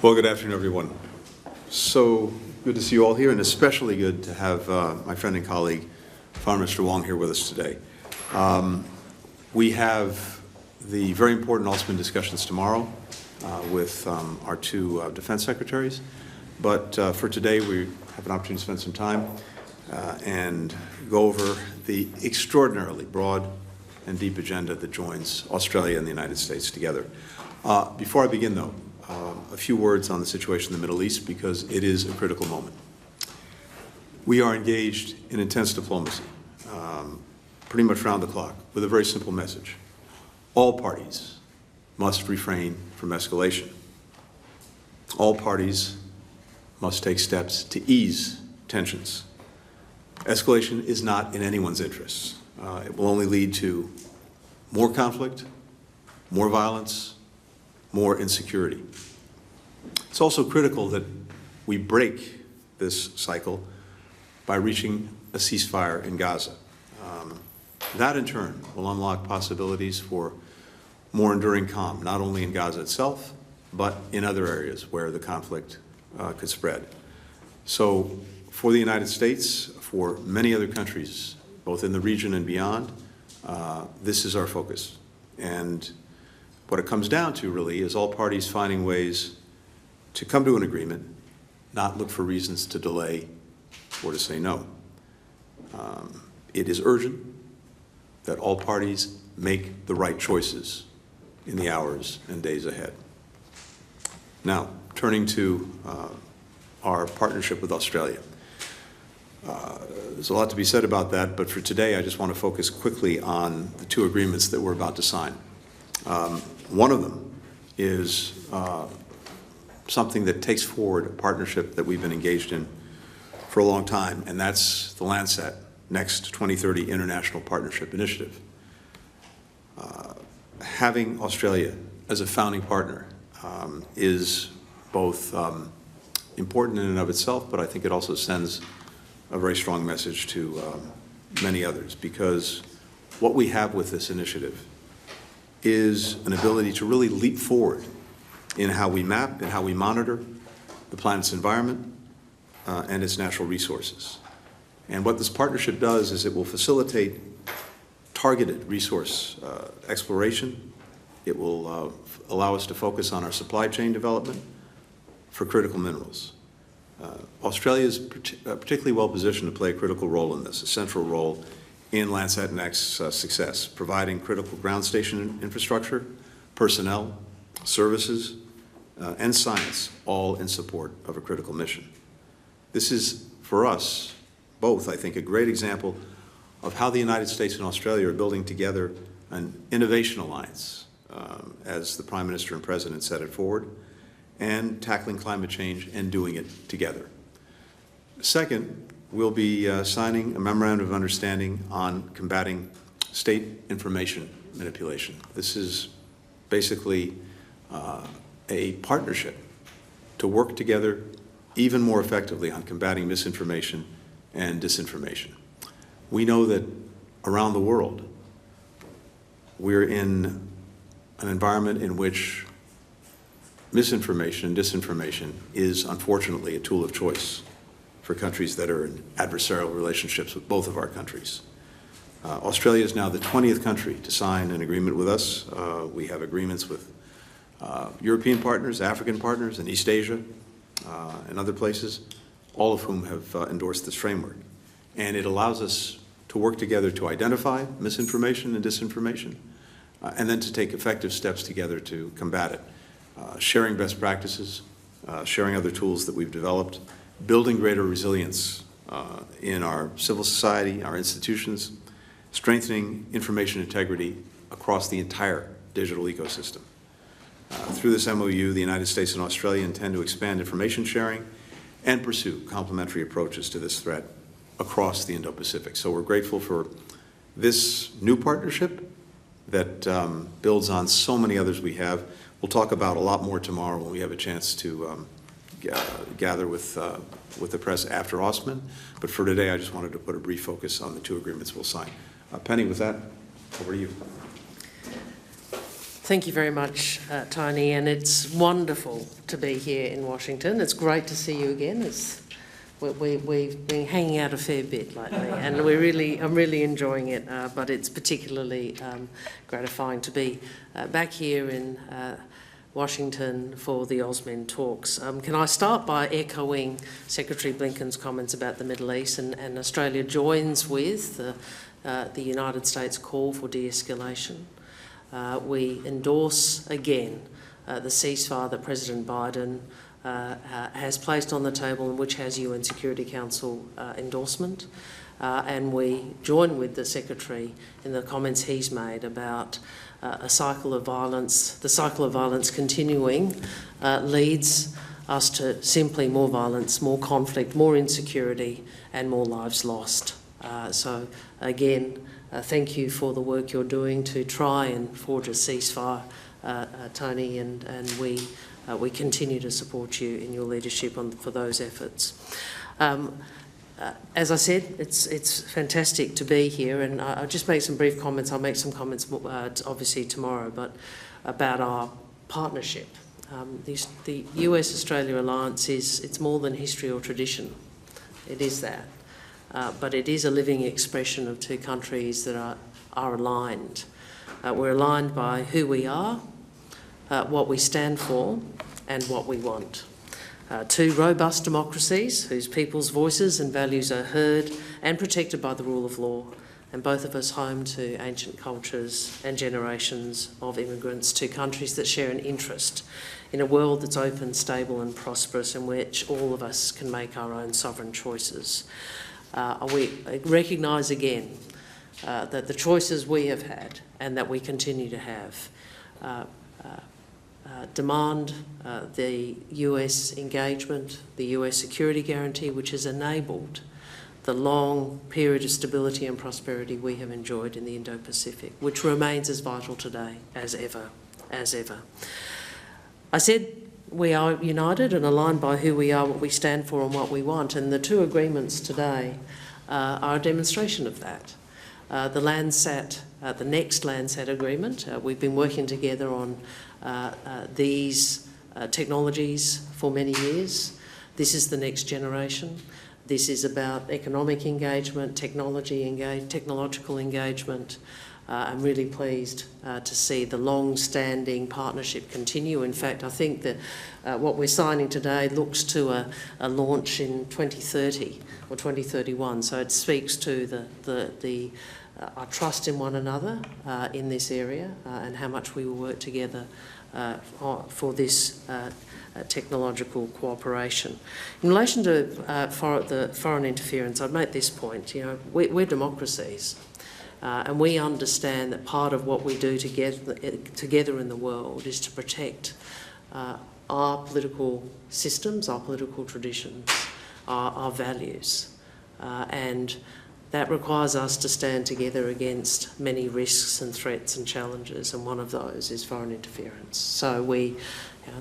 Well, good afternoon, everyone. So good to see you all here, and especially good to have my friend and colleague, Foreign Minister Wong, here with us today. We have the very important Osman discussions tomorrow with our two defense secretaries. But for today, we have an opportunity to spend some time and go over the extraordinarily broad and deep agenda that joins Australia and the United States together. Before I begin, though, a few words on the situation in the Middle East, because it is a critical moment. We are engaged in intense diplomacy, pretty much round the clock, with a very simple message. All parties must refrain from escalation. All parties must take steps to ease tensions. Escalation is not in anyone's interests. It will only lead to more conflict, more violence, more insecurity. It's also critical that we break this cycle by reaching a ceasefire in Gaza. That, in turn, will unlock possibilities for more enduring calm, not only in Gaza itself, but in other areas where the conflict could spread. So for the United States, for many other countries, both in the region and beyond, this is our focus. And what it comes down to, really, is all parties finding ways to come to an agreement, not look for reasons to delay or to say no. It is urgent that all parties make the right choices in the hours and days ahead. Now, turning to our partnership with Australia. There's a lot to be said about that, but for today, I just want to focus quickly on the two agreements that we're about to sign. One of them is something that takes forward a partnership that we've been engaged in for a long time, and that's the Landsat Next 2030 International Partnership Initiative. Having Australia as a founding partner is both important in and of itself, but I think it also sends a very strong message to many others, because what we have with this initiative is an ability to really leap forward in how we map and how we monitor the planet's environment and its natural resources. And what this partnership does is it will facilitate targeted resource exploration. It will allow us to focus on our supply chain development for critical minerals. Australia is particularly well positioned to play a critical role in this, a central role in Landsat Next's success, providing critical ground station infrastructure, personnel, services, and science, all in support of a critical mission. This is, for us both, I think, a great example of how the United States and Australia are building together an innovation alliance, as the Prime Minister and President set it forward, and tackling climate change and doing it together. Second, we'll be signing a memorandum of understanding on combating state information manipulation. This is basically a partnership to work together even more effectively on combating misinformation and disinformation. We know that around the world, we're in an environment in which misinformation and disinformation is unfortunately a tool of choice for countries that are in adversarial relationships with both of our countries. Australia is now the 20th country to sign an agreement with us. We have agreements with European partners, African partners, and East Asia, and other places, all of whom have endorsed this framework. And it allows us to work together to identify misinformation and disinformation, and then to take effective steps together to combat it. Sharing best practices, sharing other tools that we've developed, building greater resilience in our civil society, our institutions, strengthening information integrity across the entire digital ecosystem. Through this MOU, the United States and Australia intend to expand information sharing and pursue complementary approaches to this threat across the Indo-Pacific. So we're grateful for this new partnership that builds on so many others we have. We'll talk about a lot more tomorrow when we have a chance to gather with the press after Osman. But for today, I just wanted to put a brief focus on the two agreements we'll sign. Penny, with that, over to you. Thank you very much, Tony, and it's wonderful to be here in Washington. It's great to see you again. We've been hanging out a fair bit lately, and I'm really enjoying it, but it's particularly gratifying to be back here in Washington for the AUSMIN talks. Can I start by echoing Secretary Blinken's comments about the Middle East, and Australia joins with the United States call for de-escalation. We endorse again the ceasefire that President Biden has placed on the table and which has UN Security Council endorsement. And we join with the Secretary in the comments he's made about a cycle of violence. The cycle of violence continuing leads us to simply more violence, more conflict, more insecurity and more lives lost. So again, thank you for the work you're doing to try and forge a ceasefire, Tony, and we continue to support you in your leadership for those efforts. As I said, it's fantastic to be here, and I'll just make some brief comments. I'll make some comments obviously tomorrow, but about our partnership. The US-Australia alliance it's more than history or tradition. It is that. But it is a living expression of two countries that are aligned. We're aligned by who we are, what we stand for, and what we want. Two robust democracies whose people's voices and values are heard and protected by the rule of law, and both of us home to ancient cultures and generations of immigrants, to countries that share an interest in a world that's open, stable and prosperous, in which all of us can make our own sovereign choices. We recognise again that the choices we have had and that we continue to have demand the US engagement, the US security guarantee, which has enabled the long period of stability and prosperity we have enjoyed in the Indo-Pacific, which remains as vital today as ever. I said we are united and aligned by who we are, what we stand for and what we want, and the two agreements today are a demonstration of that. The Landsat, the next Landsat agreement, we've been working together on these technologies for many years. This is the next generation. This is about economic engagement, technological engagement. I'm really pleased to see the long-standing partnership continue. In fact, I think that what we're signing today looks to a launch in 2030 or 2031. So it speaks to our trust in one another in this area and how much we will work together for this technological cooperation. In relation to the foreign interference, I'd make this point. We're democracies. And we understand that part of what we do together in the world is to protect our political systems, our political traditions, our values. And that requires us to stand together against many risks and threats and challenges, and one of those is foreign interference. So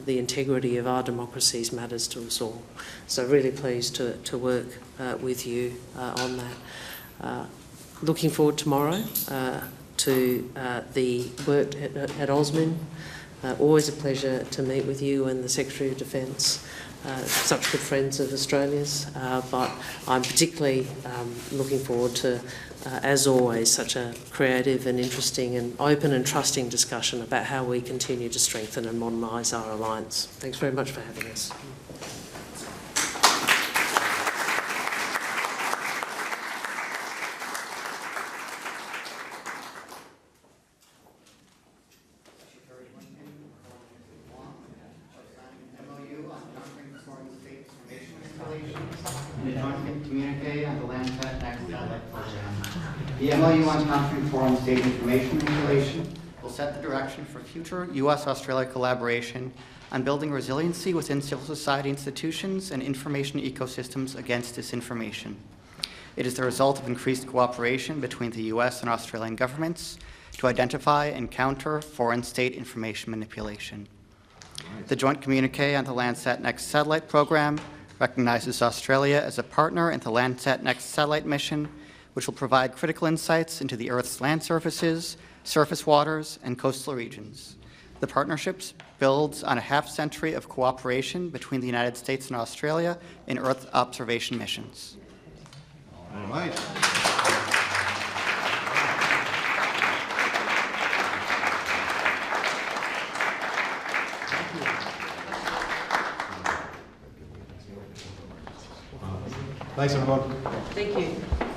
the integrity of our democracies matters to us all. So really pleased to work with you on that. Looking forward tomorrow to the work at AUSMIN. Always a pleasure to meet with you and the Secretary of Defence, such good friends of Australia's. But I'm particularly looking forward to, as always, such a creative and interesting and open and trusting discussion about how we continue to strengthen and modernise our alliance. Thanks very much for having us. The MOU on Countering Foreign State Information Installation will set the direction for future U.S.-Australia collaboration on building resiliency within civil society institutions and information ecosystems against disinformation. It is the result of increased cooperation between the U.S. and Australian governments to identify and counter foreign state information manipulation. The joint communique on the Landsat Next satellite program recognizes Australia as a partner in the Landsat Next satellite mission, which will provide critical insights into the Earth's land surfaces, surface waters, and coastal regions. The partnership builds on a half-century of cooperation between the United States and Australia in Earth observation missions. All right. Thanks, everyone. Thank you.